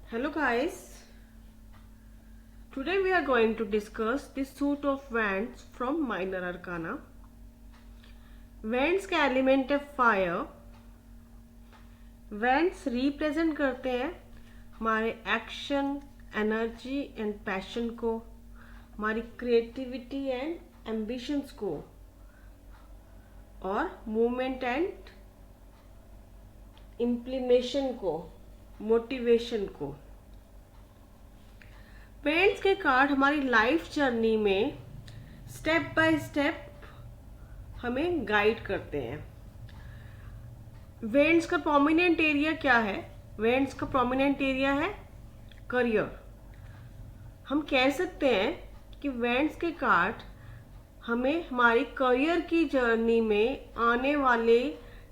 Hello guys, today we are going to discuss the suit of wands from Minor Arcana. Wands का element है fire. wands represent करते हैं हमारे action, energy and passion को, हमारी creativity and ambitions को, और मूवमेंट एंड इम्प्लीमेशन को, मोटिवेशन को. पेंट्स के कार्ड हमारी लाइफ जर्नी में स्टेप बाय स्टेप हमें गाइड करते हैं. वेंट्स का प्रोमिनेंट एरिया क्या है? वेंट्स का प्रोमिनेंट एरिया है करियर. हम कह सकते हैं कि वेंट्स के कार्ड हमें हमारी करियर की जर्नी में आने वाले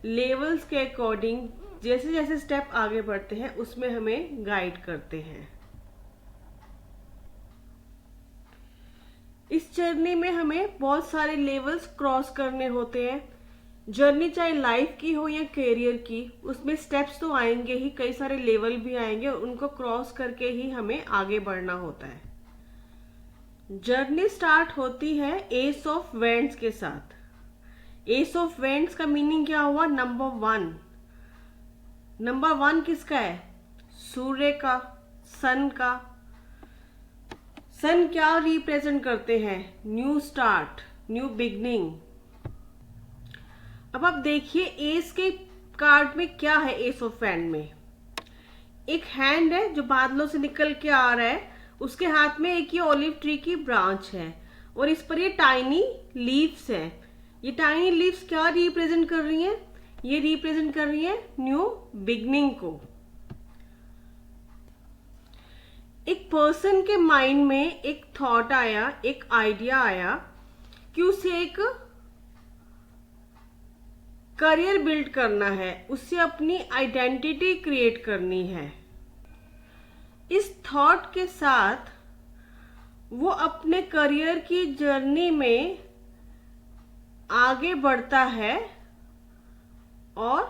लेवल्स के अकॉर्डिंग जैसे जैसे स्टेप आगे बढ़ते हैं उसमें हमें गाइड करते हैं. इस जर्नी में हमें बहुत सारे लेवल्स क्रॉस करने होते हैं. जर्नी चाहे लाइफ की हो या करियर की, उसमें स्टेप्स तो आएंगे ही, कई सारे लेवल भी आएंगे, उनको क्रॉस करके ही हमें आगे बढ़ना होता है. जर्नी स्टार्ट होती है एस ऑफ वेंट्स के साथ. एस ऑफ वेंट्स का मीनिंग क्या हुआ? Number one. नंबर वन किसका है? सूर्य का, सन का. सन क्या रिप्रेजेंट करते हैं? New start, new beginning. अब आप देखिए एस के कार्ड में क्या है. एस ऑफ हैंड में एक हैंड है जो बादलों से निकल के आ रहा है, उसके हाथ में एक ये ओलिव ट्री की ब्रांच है और इस पर ये टाइनी लीव्स हैं. ये टाइनी लीव्स क्या रिप्रेजेंट कर रही हैं? ये रिप्रेजेंट कर रही है न्यू बिगनिंग को. एक पर्सन के माइंड में एक थॉट आया, एक आइडिया आया कि उसे एक करियर बिल्ड करना है, उसे अपनी आइडेंटिटी क्रिएट करनी है. इस थॉट के साथ वो अपने करियर की जर्नी में आगे बढ़ता है और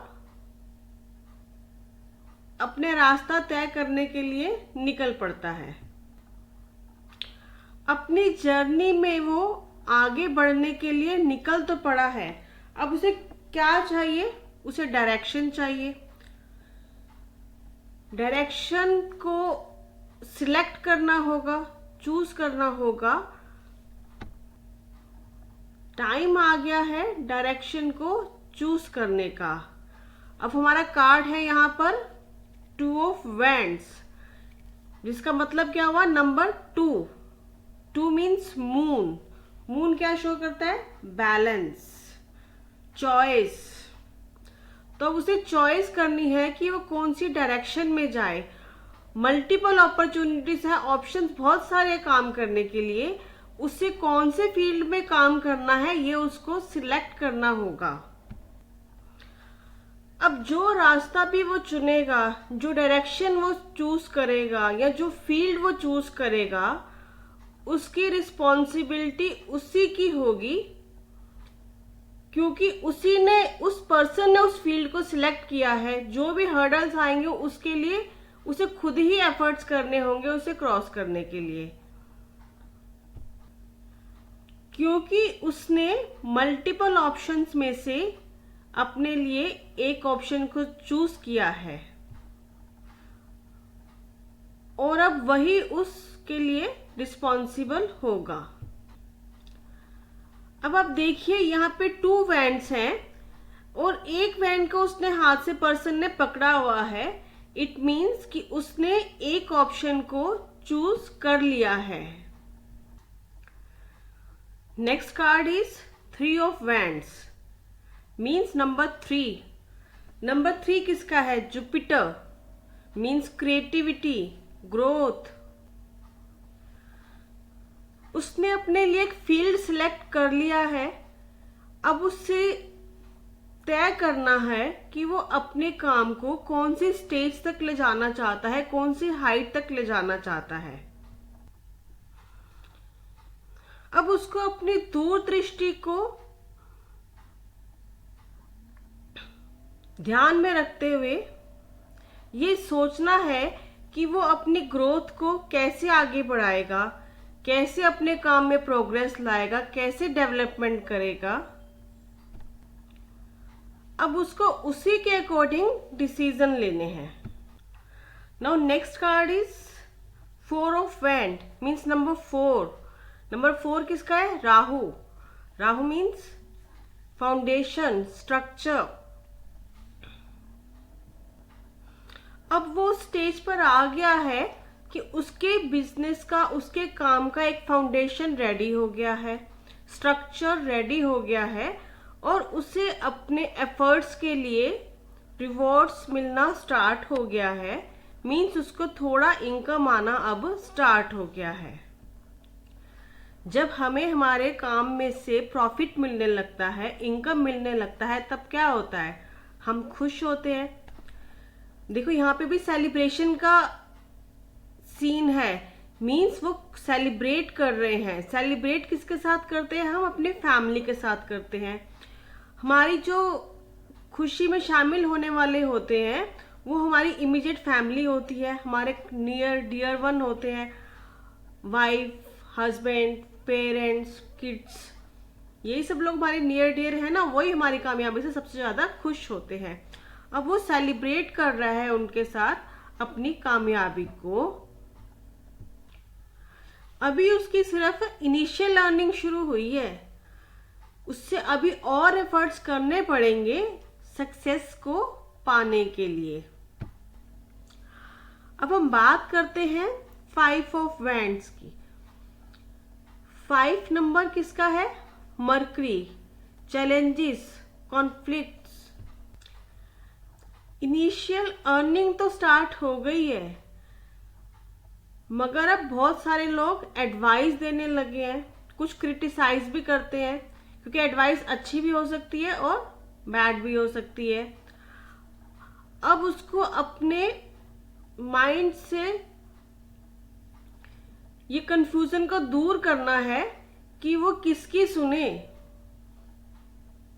अपने रास्ता तय करने के लिए निकल पड़ता है. अपनी जर्नी में वो आगे बढ़ने के लिए निकल तो पड़ा है. अब उसे क्या चाहिए? उसे डायरेक्शन चाहिए. डायरेक्शन को सिलेक्ट करना होगा, चूज करना होगा. टाइम आ गया है डायरेक्शन को चूज करने का. अब हमारा कार्ड है यहाँ पर टू ऑफ वैंड्स, जिसका मतलब क्या हुआ? Number two. Two means moon. Moon क्या शो करता है? Balance, choice. तो अब उसे चॉइस करनी है कि वो कौन सी डायरेक्शन में जाए. मल्टीपल अपॉर्चुनिटीज है, ऑप्शंस बहुत सारे काम करने के लिए. उसे कौन से फील्ड में काम करना है ये उसको सिलेक्ट करना होगा. अब जो रास्ता भी वो चुनेगा, जो डायरेक्शन वो चूज करेगा या जो फील्ड वो चूज करेगा, उसकी रिस्पॉन्सिबिलिटी उसी की होगी, क्योंकि उसी ने, उस पर्सन ने उस फील्ड को सिलेक्ट किया है. जो भी हर्डल्स आएंगे उसके लिए उसे खुद ही एफर्ट्स करने होंगे उसे क्रॉस करने के लिए, क्योंकि उसने मल्टीपल ऑप्शंस में से अपने लिए एक ऑप्शन को चूज किया है और अब वही उसके लिए रिस्पॉन्सिबल होगा. अब आप देखिए यहाँ पे टू वैंड्स हैं और एक वैंड को उसने हाथ से पर्सन ने पकड़ा हुआ है. इट मीन्स कि उसने एक ऑप्शन को चूज कर लिया है. Next card is three of wands, means number three. Number three किसका है? जुपिटर. Means creativity, growth. उसने अपने लिए एक फील्ड सिलेक्ट कर लिया है. अब उससे तय करना है कि वो अपने काम को कौन सी स्टेज तक ले जाना चाहता है, कौन सी हाइट तक ले जाना चाहता है. अब उसको अपनी दूरदृष्टि को ध्यान में रखते हुए ये सोचना है कि वो अपनी ग्रोथ को कैसे आगे बढ़ाएगा, कैसे अपने काम में प्रोग्रेस लाएगा, कैसे डेवलपमेंट करेगा। अब उसको उसी के अकॉर्डिंग डिसीजन लेने हैं। Now next card is 4 of wand, means number 4। Number 4 किसका है? Rahu. Rahu means foundation, structure. अब वो स्टेज पर आ गया है कि उसके बिजनेस का, उसके काम का एक फाउंडेशन रेडी हो गया है, स्ट्रक्चर रेडी हो गया है, और उसे अपने एफर्ट्स के लिए रिवॉर्ड्स मिलना स्टार्ट हो गया है। मीन्स उसको थोड़ा इनकम आना अब स्टार्ट हो गया है। जब हमें हमारे काम में से प्रॉफिट मिलने लगता है, इनकम मिलने लगता है, तब क्या होता है? हम खुश होते हैं। देखो यहाँ पे भी सेलिब्रेशन का सीन है, मीन्स वो सेलिब्रेट कर रहे हैं। सेलिब्रेट किसके साथ करते हैं? हम अपने फैमिली के साथ करते हैं। हमारी जो खुशी में शामिल होने वाले होते हैं वो हमारी इमीडिएट फैमिली होती है, हमारे नियर डियर वन होते हैं, वाइफ, हस्बैंड, पेरेंट्स, किड्स, यही सब लोग हमारे नियर डियर है ना, वही हमारी कामयाबी से सबसे ज्यादा खुश होते हैं। अब वो सेलिब्रेट कर रहा है उनके साथ अपनी कामयाबी को। अभी उसकी सिर्फ इनिशियल अर्निंग शुरू हुई है, उससे अभी और एफर्ट्स करने पड़ेंगे सक्सेस को पाने के लिए। अब हम बात करते हैं 5 ऑफ वैंड्स की। 5 नंबर किसका है? Mercury. Challenges, conflicts. Initial earning तो स्टार्ट हो गई है, मगर अब बहुत सारे लोग एडवाइस देने लगे हैं, कुछ क्रिटिसाइज भी करते हैं, क्योंकि एडवाइस अच्छी भी हो सकती है और बैड भी हो सकती है। अब उसको अपने माइंड से ये कंफ्यूजन को दूर करना है कि वो किसकी सुने,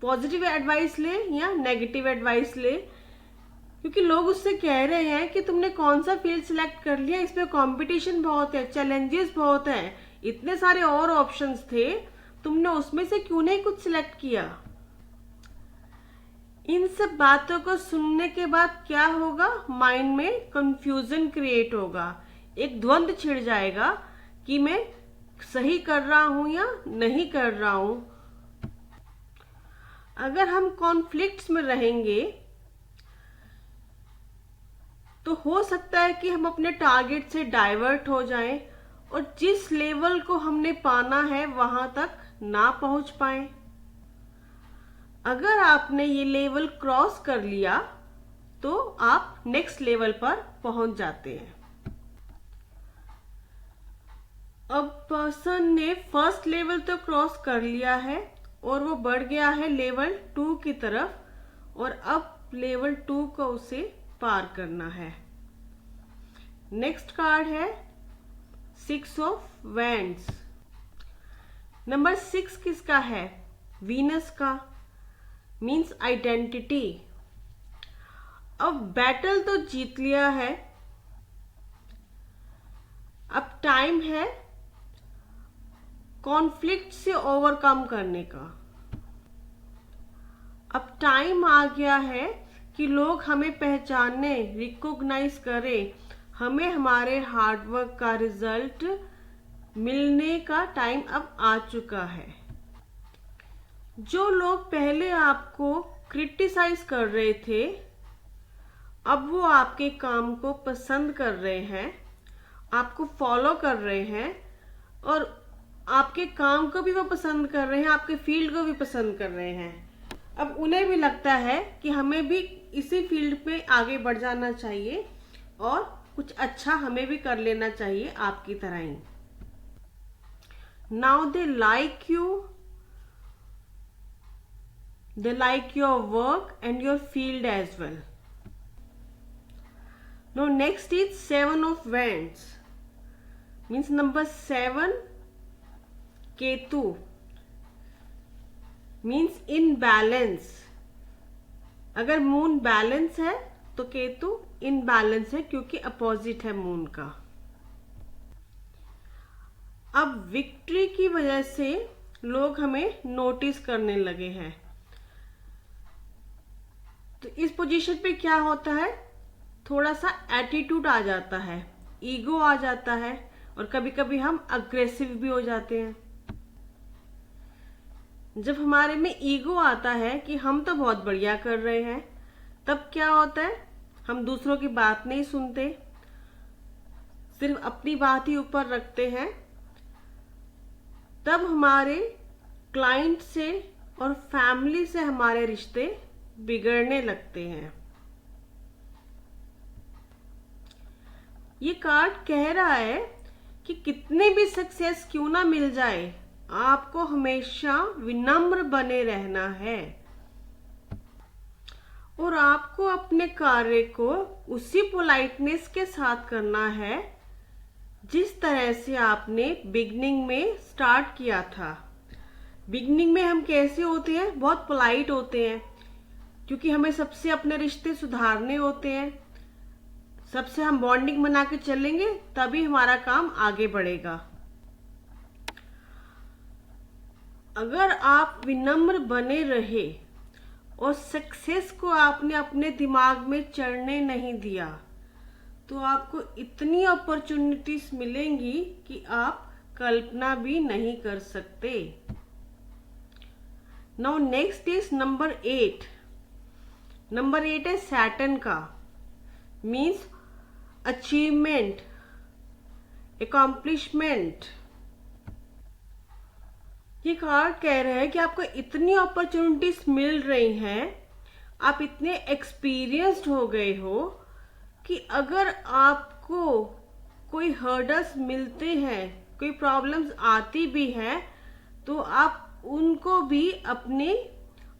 पॉजिटिव एडवाइस ले या नेगेटिव एडवाइस ले। क्योंकि लोग उससे कह रहे हैं कि तुमने कौन सा फील्ड सिलेक्ट कर लिया, इसमें कंपटीशन बहुत है, चैलेंजेस बहुत है, इतने सारे और ऑप्शंस थे, तुमने उसमें से क्यों नहीं कुछ सिलेक्ट किया। इन सब बातों को सुनने के बाद क्या होगा? माइंड में कंफ्यूजन क्रिएट होगा, एक द्वंद्व छिड़ जाएगा कि मैं सही कर रहा हूं या नहीं कर रहा हूं। अगर हम कॉन्फ्लिक्ट्स में रहेंगे तो हो सकता है कि हम अपने टारगेट से डाइवर्ट हो जाएं और जिस लेवल को हमने पाना है वहां तक ना पहुंच पाए। अगर आपने ये लेवल क्रॉस कर लिया तो आप नेक्स्ट लेवल पर पहुंच जाते हैं। अब पर्सन ने फर्स्ट लेवल तो क्रॉस कर लिया है और वो बढ़ गया है लेवल 2 की तरफ, और अब लेवल 2 को उसे पार करना है। नेक्स्ट कार्ड है 6 ऑफ वैंड्स। नंबर 6 किसका है? वीनस का, मीन्स आइडेंटिटी। अब बैटल तो जीत लिया है, अब टाइम है कॉन्फ्लिक्ट से ओवरकम करने का। अब टाइम आ गया है कि लोग हमें पहचाने, रिकॉग्नाइज करें, हमें हमारे हार्डवर्क का रिजल्ट मिलने का टाइम अब आ चुका है। जो लोग पहले आपको क्रिटिसाइज कर रहे थे, अब वो आपके काम को पसंद कर रहे हैं, आपको फॉलो कर रहे हैं, और आपके काम को भी वो पसंद कर रहे हैं, आपके फील्ड को भी पसंद कर रहे हैं। अब उन्हें भी लगता है कि हमें भी इसी फील्ड पे आगे बढ़ जाना चाहिए और कुछ अच्छा हमें भी कर लेना चाहिए आपकी तरह ही। Now they like you, they like your work and your field as well. Now next is 7 of wands, means number 7 Ketu, means in balance। अगर मून बैलेंस है तो केतु इनबैलेंस है क्योंकि अपोजिट है मून का। अब विक्ट्री की वजह से लोग हमें नोटिस करने लगे हैं। तो इस पोजीशन पे क्या होता है, थोड़ा सा एटीट्यूड आ जाता है, ईगो आ जाता है और कभी कभी हम अग्रेसिव भी हो जाते हैं। जब हमारे में ईगो आता है कि हम तो बहुत बढ़िया कर रहे हैं, तब क्या होता है, हम दूसरों की बात नहीं सुनते, सिर्फ अपनी बात ही ऊपर रखते हैं। तब हमारे क्लाइंट से और फैमिली से हमारे रिश्ते बिगड़ने लगते हैं। ये कार्ड कह रहा है कि कितने भी सक्सेस क्यों ना मिल जाए, आपको हमेशा विनम्र बने रहना है और आपको अपने कार्य को उसी पोलाइटनेस के साथ करना है जिस तरह से आपने बिगनिंग में स्टार्ट किया था। बिगनिंग में हम कैसे होते हैं, बहुत पोलाइट होते हैं, क्योंकि हमें सबसे अपने रिश्ते सुधारने होते हैं, सबसे हम बॉन्डिंग बना के चलेंगे तभी हमारा काम आगे बढ़ेगा। अगर आप विनम्र बने रहे और सक्सेस को आपने अपने दिमाग में चढ़ने नहीं दिया, तो आपको इतनी अपॉर्चुनिटीज मिलेंगी कि आप कल्पना भी नहीं कर सकते। Now next is number 8। Number 8 है सैटर्न का, मीन्स अचीवमेंट, अकॉम्प्लिशमेंट। ये कार्ड कह रहे हैं कि आपको इतनी अपॉर्चुनिटीज मिल रही हैं, आप इतने एक्सपीरियंस्ड हो गए हो कि अगर आपको कोई हर्डल्स मिलते हैं, कोई प्रॉब्लम्स आती भी है, तो आप उनको भी अपने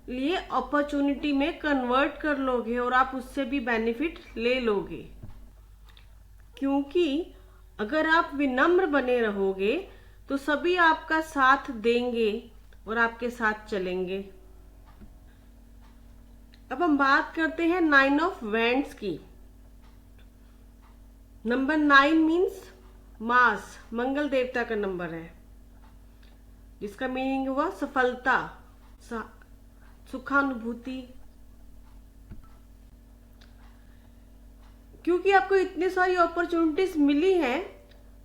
लिए अपॉर्चुनिटी में कन्वर्ट कर लोगे और आप उससे भी बेनिफिट ले लोगे। क्योंकि अगर आप विनम्र बने रहोगे तो सभी आपका साथ देंगे और आपके साथ चलेंगे। अब हम बात करते हैं 9 ऑफ वैंड्स की। नंबर 9 मीन्स मास, मंगल देवता का नंबर है, जिसका मीनिंग हुआ सफलता, सुखानुभूति। क्योंकि आपको इतनी सारी अपॉर्चुनिटीज मिली हैं,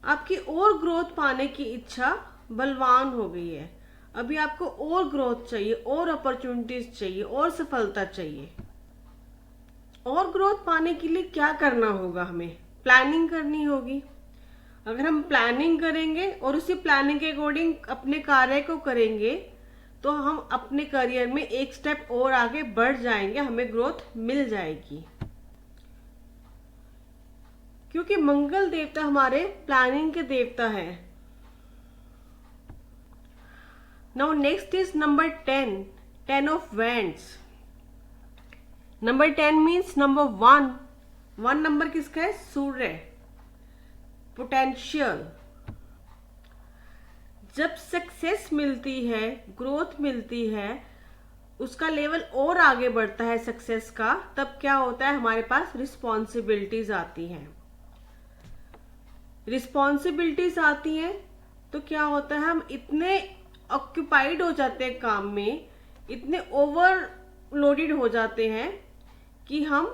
आपकी और ग्रोथ पाने की इच्छा बलवान हो गई है। अभी आपको और ग्रोथ चाहिए, और अपॉर्चुनिटीज चाहिए, और सफलता चाहिए। और ग्रोथ पाने के लिए क्या करना होगा, हमें प्लानिंग करनी होगी। अगर हम प्लानिंग करेंगे और उसी प्लानिंग के अकॉर्डिंग अपने कार्य को करेंगे, तो हम अपने करियर में एक स्टेप और आगे बढ़ जाएंगे, हमें ग्रोथ मिल जाएगी। क्योंकि मंगल देवता हमारे प्लानिंग के देवता है। Now next is number 10 of wands. Number 10 means number 1 number किसका है, सूर्य, पोटेंशियल। जब सक्सेस मिलती है, ग्रोथ मिलती है, उसका लेवल और आगे बढ़ता है सक्सेस का, तब क्या होता है, हमारे पास रिस्पॉन्सिबिलिटीज आती हैं। रिस्पॉन्सिबिलिटीज आती हैं तो क्या होता है, हम इतने ऑक्यूपाइड हो जाते हैं काम में, इतने ओवरलोडेड हो जाते हैं कि हम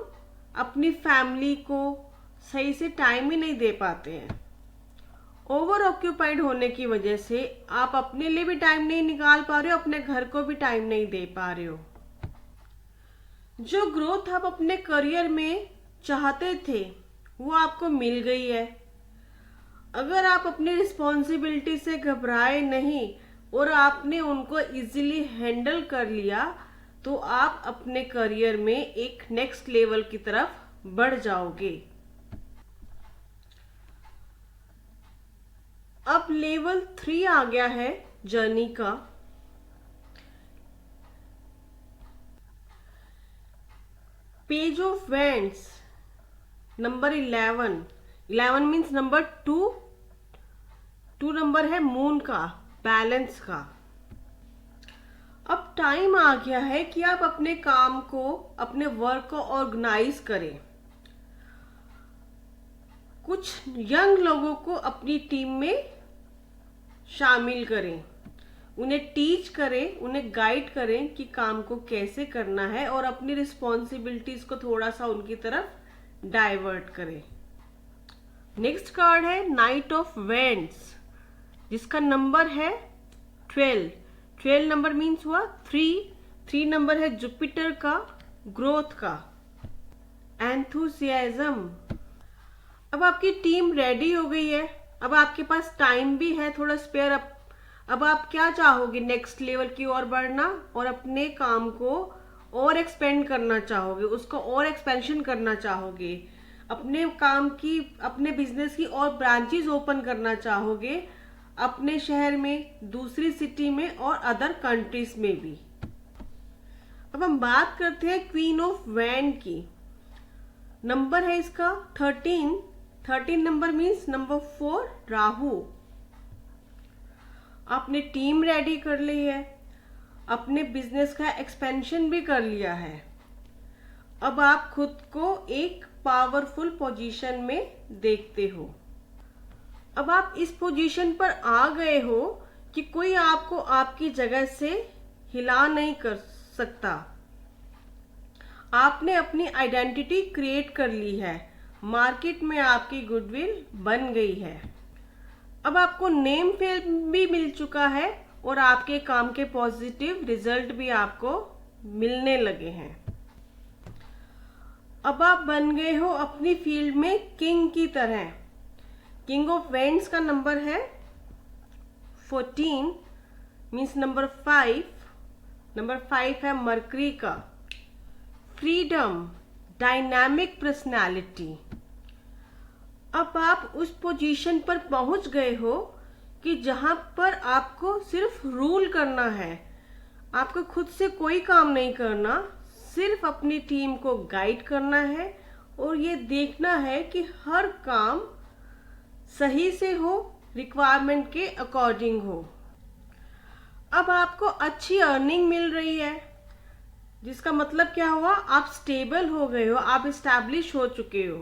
अपनी फैमिली को सही से टाइम ही नहीं दे पाते हैं। ओवर ऑक्यूपाइड होने की वजह से आप अपने लिए भी टाइम नहीं निकाल पा रहे हो, अपने घर को भी टाइम नहीं दे पा रहे हो। जो ग्रोथ आप अपने करियर में चाहते थे वो आपको मिल गई है। अगर आप अपनी रिस्पॉन्सिबिलिटी से घबराए नहीं और आपने उनको इजीली हैंडल कर लिया, तो आप अपने करियर में एक नेक्स्ट लेवल की तरफ बढ़ जाओगे। अब लेवल 3 आ गया है जर्नी का। Page of wands, number 11 means number 2 number है मून का, बैलेंस का। अब अब टाइम आ गया है कि आप अपने काम को, अपने वर्क को ऑर्गेनाइज करें। कुछ यंग लोगों को अपनी टीम में शामिल करें, उन्हें टीच करें, उन्हें गाइड करें कि काम को कैसे करना है और अपनी रिस्पॉन्सिबिलिटीज को थोड़ा सा उनकी तरफ डाइवर्ट करें। नेक्स्ट कार्ड है नाइट ऑफ वेंड्स, जिसका नंबर है 12। 12 नंबर मीन्स हुआ 3 नंबर है जुपिटर का, ग्रोथ का, एंथुसियाज्म। अब आपकी टीम रेडी हो गई है, अब आपके पास टाइम भी है थोड़ा स्पेयर। अब आप क्या चाहोगे? नेक्स्ट लेवल की ओर बढ़ना और अपने काम को और एक्सपेंड करना चाहोगे, उसको और एक्सपेंशन करना चाहोगे, अपने काम की, अपने बिजनेस की और ब्रांचेस ओपन करना चाहोगे, अपने शहर में, दूसरी सिटी में और अदर कंट्रीज में भी। अब हम बात करते हैं क्वीन ऑफ वैंड की। नंबर है इसका 13 नंबर मीन्स नंबर 4 राहु। आपने टीम रेडी कर ली है, अपने बिजनेस का एक्सपेंशन भी कर लिया है। अब आप खुद को एक पावरफुल पोजीशन में देखते हो। अब आप इस पोजीशन पर आ गए हो कि कोई आपको आपकी जगह से हिला नहीं कर सकता। आपने अपनी आइडेंटिटी क्रिएट कर ली है, मार्केट में आपकी गुडविल बन गई है। अब आपको नेम फेम भी मिल चुका है और आपके काम के पॉजिटिव रिजल्ट भी आपको मिलने लगे हैं। अब आप बन गए हो अपनी फील्ड में किंग की तरह। किंग ऑफ वेंड्स का नंबर है 14 मीन्स नंबर 5। नंबर 5 है मरकरी का, फ्रीडम, डायनामिक पर्सनालिटी। अब आप उस पोजीशन पर पहुंच गए हो कि जहां पर आपको सिर्फ रूल करना है, आपको खुद से कोई काम नहीं करना, सिर्फ अपनी टीम को गाइड करना है और ये देखना है कि हर काम सही से हो, रिक्वायरमेंट के अकॉर्डिंग हो। अब आपको अच्छी अर्निंग मिल रही है, जिसका मतलब क्या हुआ? आप स्टेबल हो गए हो, आप इस्टेब्लिश हो चुके हो।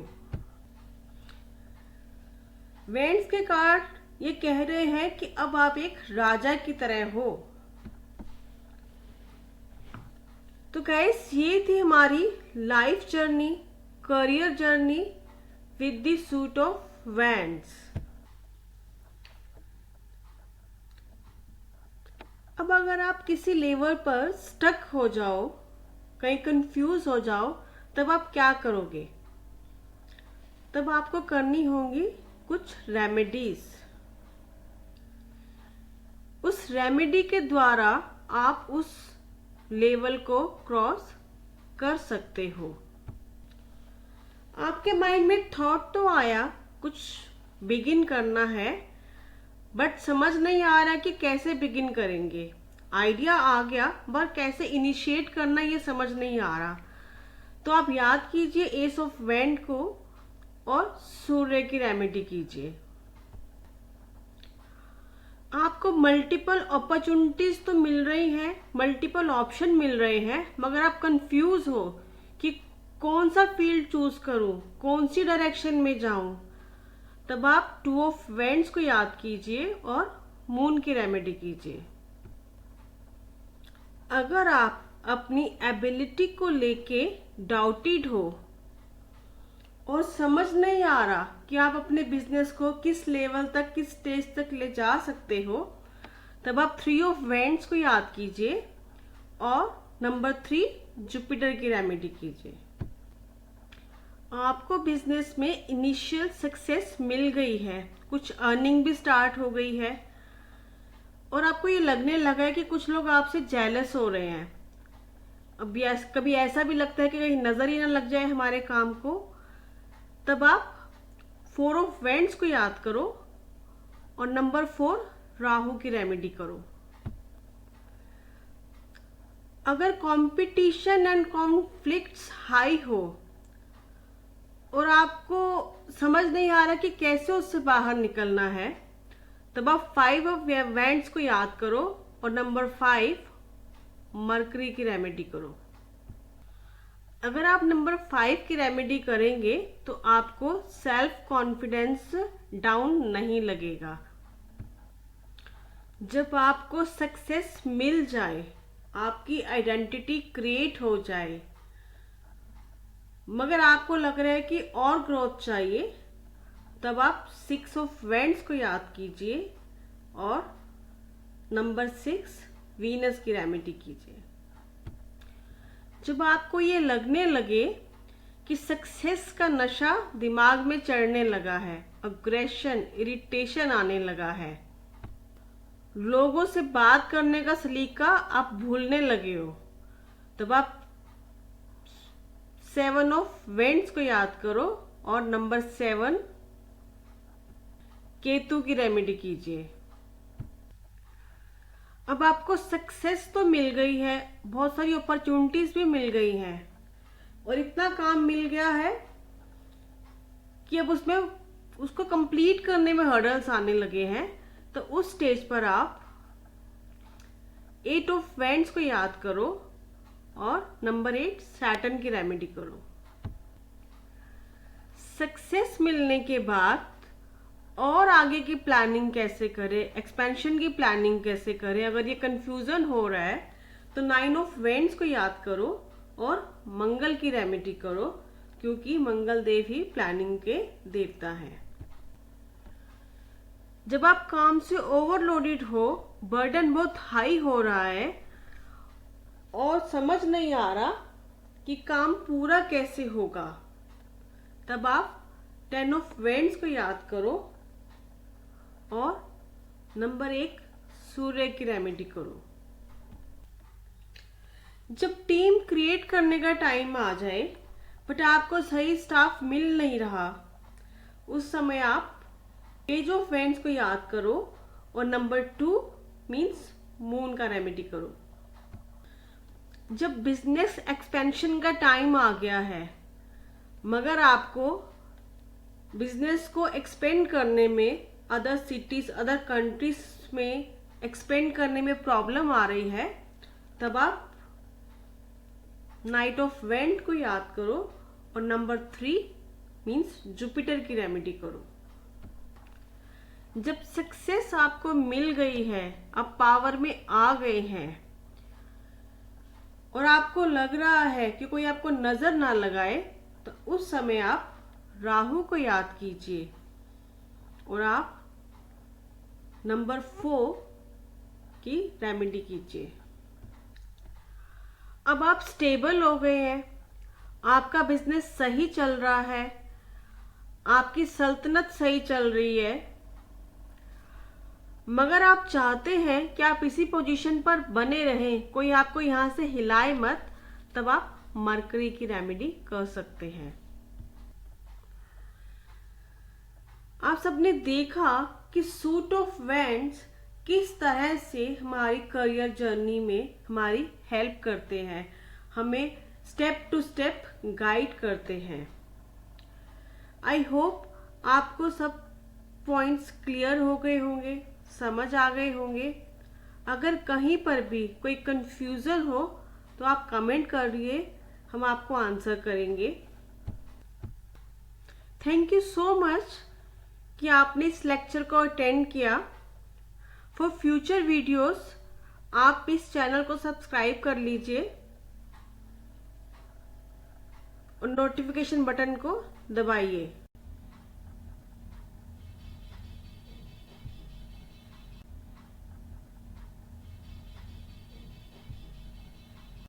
वेंड्स के कार्ड ये कह रहे हैं कि अब आप एक राजा की तरह हो। तो गाइस, ये थी हमारी life journey, career journey with the suit of vends. अब अगर आप किसी लेवल पर स्टक हो जाओ, कहीं कंफ्यूज हो जाओ, तब आप क्या करोगे? तब आपको करनी होंगी कुछ रेमेडीज। उस रेमेडी के द्वारा आप उस लेवल को क्रॉस कर सकते हो। आपके माइंड में थॉट तो आया कुछ बिगिन करना है, बट समझ नहीं आ रहा कि कैसे बिगिन करेंगे। आइडिया आ गया, पर कैसे इनिशिएट करना ये समझ नहीं आ रहा। तो आप याद कीजिए एस ऑफ वेंड को और सूर्य की रेमेडी कीजिए। आपको मल्टीपल अपॉर्चुनिटीज तो मिल रही हैं, मल्टीपल ऑप्शन मिल रहे हैं, मगर आप कंफ्यूज हो कि कौन सा फील्ड चूज करूं, कौन सी डायरेक्शन में जाऊं। तब आप 2 ऑफ वेंड्स को याद कीजिए और मून की रेमेडी कीजिए। अगर आप अपनी एबिलिटी को लेके डाउटेड हो और समझ नहीं आ रहा कि आप अपने बिजनेस को किस लेवल तक, किस स्टेज तक ले जा सकते हो, तब आप 3 ऑफ वेंड्स को याद कीजिए और नंबर 3 जुपिटर की रेमेडी कीजिए। आपको बिजनेस में इनिशियल सक्सेस मिल गई है, कुछ अर्निंग भी स्टार्ट हो गई है और आपको ये लगने लगा है कि कुछ लोग आपसे जेलस हो रहे हैं। अब कभी ऐसा भी लगता है कि कहीं नजर ही ना लग जाए हमारे काम को। तब आप 4 ऑफ वेंड्स को याद करो और नंबर 4 राहु की रेमेडी करो। अगर कंपटीशन एंड कॉन्फ्लिक्ट्स हाई हो और आपको समझ नहीं आ रहा कि कैसे उससे बाहर निकलना है, तब आप 5 ऑफ वेंड्स को याद करो और नंबर 5 मरकरी की रेमेडी करो। अगर आप नंबर 5 की रेमेडी करेंगे तो आपको सेल्फ कॉन्फिडेंस डाउन नहीं लगेगा। जब आपको सक्सेस मिल जाए, आपकी आइडेंटिटी क्रिएट हो जाए, मगर आपको लग रहा है कि और ग्रोथ चाहिए, तब आप 6 ऑफ वेंड्स को याद कीजिए और नंबर 6 वीनस की रेमेडी कीजिए। जब आपको ये लगने लगे कि सक्सेस का नशा दिमाग में चढ़ने लगा है, अग्रेशन, इरिटेशन आने लगा है, लोगों से बात करने का सलीका आप भूलने लगे हो, तब आप 7 ऑफ वेंड्स को याद करो और नंबर 7 केतु की रेमेडी कीजिए। अब आपको सक्सेस तो मिल गई है, बहुत सारी अपॉर्चुनिटीज भी मिल गई हैं और इतना काम मिल गया है कि अब उसमें उसको कंप्लीट करने में हर्डल्स आने लगे हैं। तो उस स्टेज पर आप 8 ऑफ वेंड्स को याद करो और नंबर 8 सैटर्न की रेमेडी करो। सक्सेस मिलने के बाद और आगे की प्लानिंग कैसे करें, एक्सपेंशन की प्लानिंग कैसे करें, अगर ये कंफ्यूजन हो रहा है तो 9 ऑफ वेंड्स को याद करो और मंगल की रेमेडी करो, क्योंकि मंगल देव ही प्लानिंग के देवता हैं। जब आप काम से ओवरलोडेड हो, बर्डन बहुत हाई हो रहा है और समझ नहीं आ रहा कि काम पूरा कैसे होगा, तब आप 10 ऑफ वेंड्स को याद करो और नंबर 1 सूर्य की रेमेडी करो। जब टीम क्रिएट करने का टाइम आ जाए बट आपको सही स्टाफ मिल नहीं रहा, उस समय आप पेज ऑफ वेंड्स को याद करो और नंबर 2 मीन्स मून का रेमेडी करो। जब बिजनेस एक्सपेंशन का टाइम आ गया है मगर आपको बिजनेस को एक्सपेंड करने में, अदर सिटीज, अदर कंट्रीज में एक्सपेंड करने में प्रॉब्लम आ रही है, तब आप नाइट ऑफ वेंड को याद करो और नंबर 3 मीन्स जुपिटर की रेमेडी करो। जब सक्सेस आपको मिल गई है, आप पावर में आ गए हैं और आपको लग रहा है कि कोई आपको नजर ना लगाए, तो उस समय आप राहु को याद कीजिए और आप नंबर 4 की रेमेडी कीजिए। अब आप स्टेबल हो गए हैं, आपका बिजनेस सही चल रहा है, आपकी सल्तनत सही चल रही है, मगर आप चाहते हैं कि आप इसी पोजीशन पर बने रहें, कोई आपको यहां से हिलाए मत, तब आप मरकरी की रेमेडी कर सकते हैं। आप सबने देखा कि सूट ऑफ वेंड्स किस तरह से हमारी करियर जर्नी में हमारी हेल्प करते हैं, हमें स्टेप टू स्टेप गाइड करते हैं। आई होप आपको सब पॉइंट्स क्लियर हो गए होंगे, समझ आ गए होंगे। अगर कहीं पर भी कोई कंफ्यूजन हो तो आप कमेंट करिए, हम आपको आंसर करेंगे। थैंक यू सो मच कि आपने इस लेक्चर को अटेंड किया। फॉर फ्यूचर वीडियोस आप इस चैनल को सब्सक्राइब कर लीजिए और नोटिफिकेशन बटन को दबाइए।